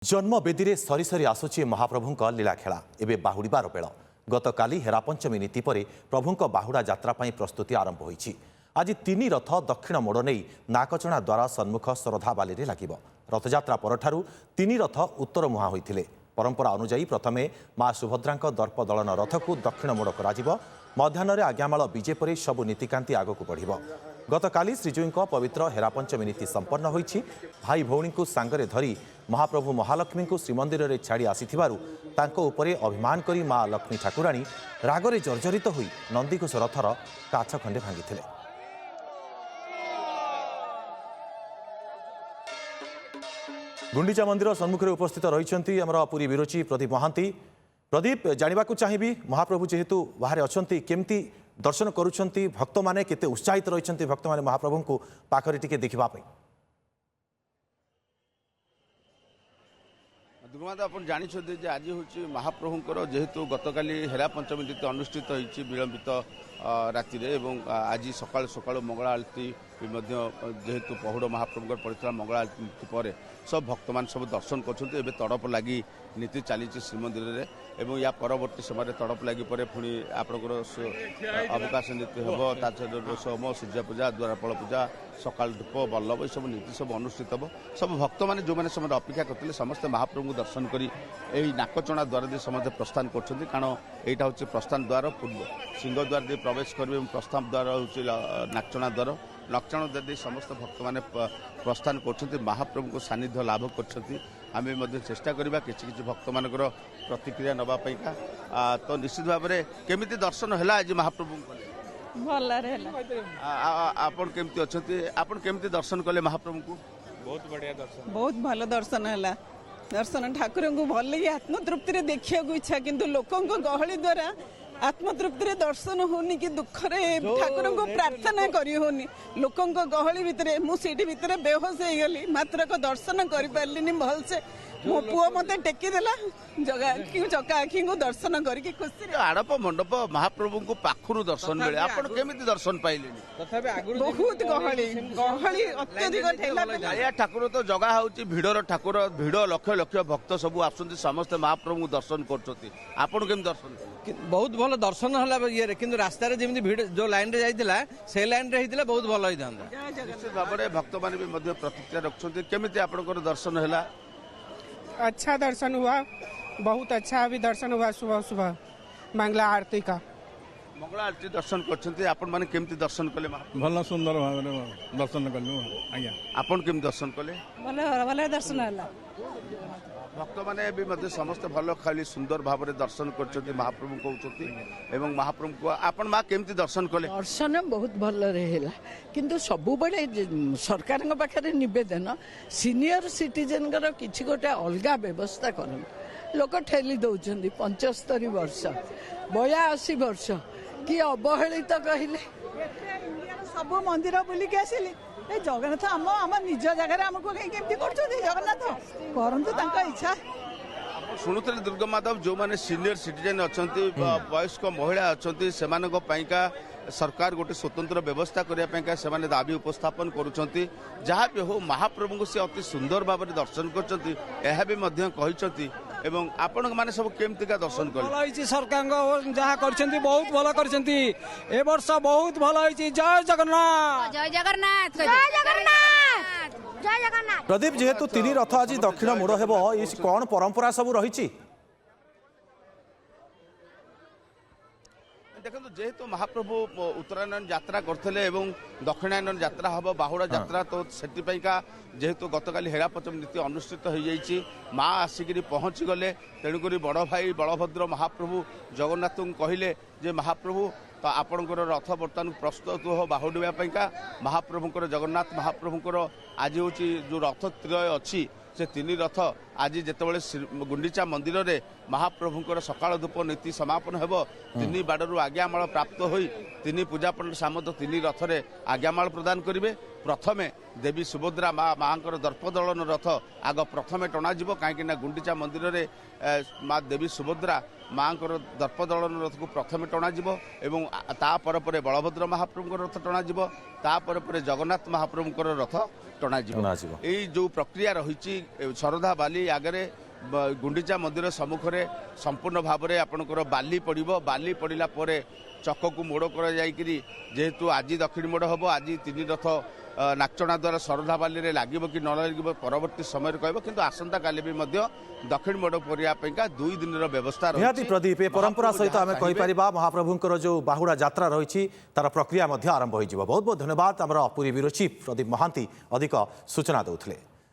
जन्म बेदी सरी सरी आसुची महाप्रभुंक लीला खेला एबे बाहुड़ीबार बेल गतकाली हेरापंचमी नीति पर प्रभुंक बाहुड़ा यात्रापाई प्रस्तुति आरंभ होईछि। आज तीन रथ दक्षिण मोड़ नहीं नाकचणा द्वारा सम्मुख श्रद्धाबाली लगिब। रथयात्रा परठारु तीन रथ उत्तर मुहां होइथिले। परंपरा अनुजाई प्रथमे मां सुभद्रांक दर्प दलन रथ को दक्षिण मोड़ करा मध्याह्न आज्ञामाल विजे पर सबु नीतिकांति आगक बढ़िब। गतकाली श्रीजीउंक पवित्र हेरापंचमी नीति संपन्न होईछि। भाई भौणी को सांगरे धरी महाप्रभु महालक्ष्मी को श्रीमंदिर में छाड़ी आसीथिबारु तांको उपरे अभिमान करी मां लक्ष्मी ठाकुराणी रागरे जर्जरित होई नंदीघोष रथर काछ खंडे भांगिथिले। गुंडीचा मंदिर सम्मुख में उपस्थित रही आमर पुरी विरोची प्रदीप महांती। प्रदीप, जानिबाकु चाहिबी महाप्रभु जेहेतु बाहर अछंती केमती दर्शन करुछंती, भक्त माने केते उत्साहित रहिछंती भक्त माने महाप्रभु को पाखरे टिके देखिबा पई? दुर्गादा आप जानी आज हूँ महाप्रभुंर जेहेतु गतकाली हेरा पंचमी नीति अनुष्ठित होती विलंबित राति आज सकाल सकाल मंगला आरती जेहेतु पहुड़ महाप्रभुंर पड़ता मंगला आरती पर सब भक्त मान सब दर्शन कर तड़प लगी नीति चली श्रीमंदिर में या परवर्ती समय तड़प लगी पुणी आपंकर अवकाश नीति हम सोम सूर्य पूजा द्वारपाल पूजा सकाल धूप बल्लभ सब नीति सब अनुष्ठित हम सब भक्त मैंने जो मैंने समय अपेक्षा करते समस्ते महाप्रभु दर्शन कर नाकचणा द्वार दे समस्ते प्रस्थान कर कारण यहाँ हूँ प्रस्थान द्वार पूर्व सिंह द्वार दे प्रवेश करेंगे प्रस्थान द्वार हूँ नाकचणा द्वार नाकचणा द्वार दे समस्त भक्त मैंने प्रस्थान कर महाप्रभु को सानिध्य लाभ कर चेष्टा करवा कि भक्त मान प्रतिक्रिया नवापाइका तो निश्चित भाव में केमी दर्शन है आज महाप्रभु आपन केमती अच्छे आपन केमती दर्शन कले महाप्रभु को? बहुत बढ़िया दर्शन, बहुत भल दर्शन है। दर्शन ठाकुर को भल लगे आत्मतृप्ति देखा इच्छा किंतु लोकों गहली द्वारा आत्मतृप्ति दर्शन होनी कि दुख ठाकुर को प्रार्थना करी होनी लोकों गहली भितर मुझे भितर बेहोश हो गली मात्र को दर्शन कर पार्ली भलसे मो पुओ मत टेकीदेला चका आखी को दर्शन करके खुशी आड़प मंडप महाप्रभु को पाखु दर्शन मिले आप केमी दर्शन पाइले? बहुत गहली गहली अत्यधिक ठाकुर तो जगह हूँ भिड़र ठाकुर भिड़ लक्ष लक्ष भक्त सब आसुँच समस्त महाप्रभु दर्शन कर दर्शन बहुत भल दर्शन है ये कि रास्ता जमी भिड़ जो लाइन रे जाइतिला से लाइन रे होइतिला बहुत भल होइथांदा। निश्चित भाव में भक्त माने भी मध्य प्रतिक्रिया रखुछंती केमिति आपनकर दर्शन हैला? अच्छा दर्शन हुआ, बहुत अच्छा अभी दर्शन हुआ सुबह सुबह मंगला आरती का। मंगला आरती दर्शन करछंती आपण माने केमिति दर्शन कले? भल सुंदर भाव दर्शन कलु आज्ञा। आपण केमिति दर्शन कले? भल दर्शन है। भक्त माने भी मध्य समस्त भल खाली सुंदर भाव में दर्शन करछंती महाप्रभु कहउछंती एवं महाप्रभु को आपण मा केमिति दर्शन कले? दर्शन बहुत भल रहेला किंतु सबु बड़े सरकार पाखे निवेदन सीनियर सिटीजन किछि गोटे अलगा व्यवस्था करन। लोक ठेली दउछंती 75 वर्ष 82 वर्ष कि अवहेलित कहले सब मंदिर बुलिक आसिली जगन्नाथ आम निज जगह आमको केमती जगन्नाथ करंतु तांका इच्छा। शुणुते दुर्गा माधव जो मैंने सीनियर सिटीजन अच्छा वयस्क महिला अच्छा से सरकार गोटे स्वतंत्र व्यवस्था करने से दाबी उपस्थापन करुँच जहाँ भी हो महाप्रभु को सी अति सुंदर भाव में दर्शन कर एवं आपण माने सब केमतिका दर्शन कले? सरकार जहाँ कर बहुत भल कर वर्ष बहुत भल होइछि। जय जगन्नाथ जय जगन्नाथ जय जगन्नाथ जय जगन्नाथ। प्रदीप, जेहेतु तीन रथ आज दक्षिण मोड़ हेबो कौन परंपरा सब रही? देखो जेहेतु महाप्रभु उत्तरायण यात्रा करते दक्षिणायन यात्रा हम बाहुड़ा यात्रा तो सेटिका जेहेतु गतकाली हेरापंचमी नीति अनुष्ठित हो जाइए माँ आसिक पहुँची गले तेणुक बड़ भाई बलभद्र महाप्रभु जगन्नाथ कहले जे महाप्रभु तो आपणकर रथ बर्तमान प्रस्तुत हो बाहुड़ा महाप्रभुंर जगन्नाथ महाप्रभुंर आज हूँ जो रथ त्रय अच्छी से तीन रथ आज जितेबाला गुंडीचा मंदिर में महाप्रभुंर सकाल धूप नीति समापन होब तीन बाड़ू आज्ञामाल प्राप्त हो तीन पूजापंड सामंत तीन रथ में आज्ञामाल प्रदान करेंगे। प्रथमे देवी सुभद्रा माँ दर्पदलन रथ आग प्रथमे टणाजिब कहीं गुंडीचा मंदिर में माँ देवी सुभद्रा माँ दर्पदलन रथ को प्रथमे टणाजिब एवं तापर बलभद्र महाप्रभु रथ टणाजिब तापर जगन्नाथ महाप्रभु रथ टणाजिब। जो प्रक्रिया रही श्रद्धा बाली ଆଗରେ ଗୁଣ୍ଡିଚା ମନ୍ଦିର ସମ୍ମୁଖରେ ସମ୍ପୂର୍ଣ୍ଣ ଭାବରେ ଆପଣଙ୍କର ବାଲି ପଡ଼ିବ। ବାଲି ପଡ଼ିଲା ପରେ ଚକକୁ ମୋଡ଼ କରାଯାଇକରି ଯେହେତୁ ଆଜି ଦକ୍ଷିଣ ମୋଡ଼ ହେବ, ଆଜି 3 ରଥ ନାଚଣା ଦ୍ୱାରା ଶରଧା ବାଲିରେ ଲାଗିବ କି ନ ଲାଗିବ ପରବର୍ତ୍ତୀ ସମୟରେ କହିବ, କିନ୍ତୁ ଆସନ୍ତାକାଲି ବି ମଧ୍ୟ ଦକ୍ଷିଣ ମୋଡ଼ କରିବା ପାଇଁକା 2 ଦିନର ବ୍ୟବସ୍ଥା ନିହାତି ପ୍ରଦୀପ ଏ ପରମ୍ପରା ସହିତ ଆମେ କହିପାରିବା ମହାପ୍ରଭୁଙ୍କର ଯେଉଁ ବାହୁଡ଼ା ଯାତ୍ରା ରହିଛି ତାର ପ୍ରକ୍ରିୟା ମଧ୍ୟ ଆରମ୍ଭ ହୋଇଯିବ। ବହୁତ ବହୁତ ଧନ୍ୟବାଦ ଆମର ପୁରୀ ବ୍ୟୁରୋ ଚିଫ୍ ପ୍ରଦୀପ ମହାନ୍ତି ଅଧିକ ସୂଚନା ଦେଉଥିଲେ।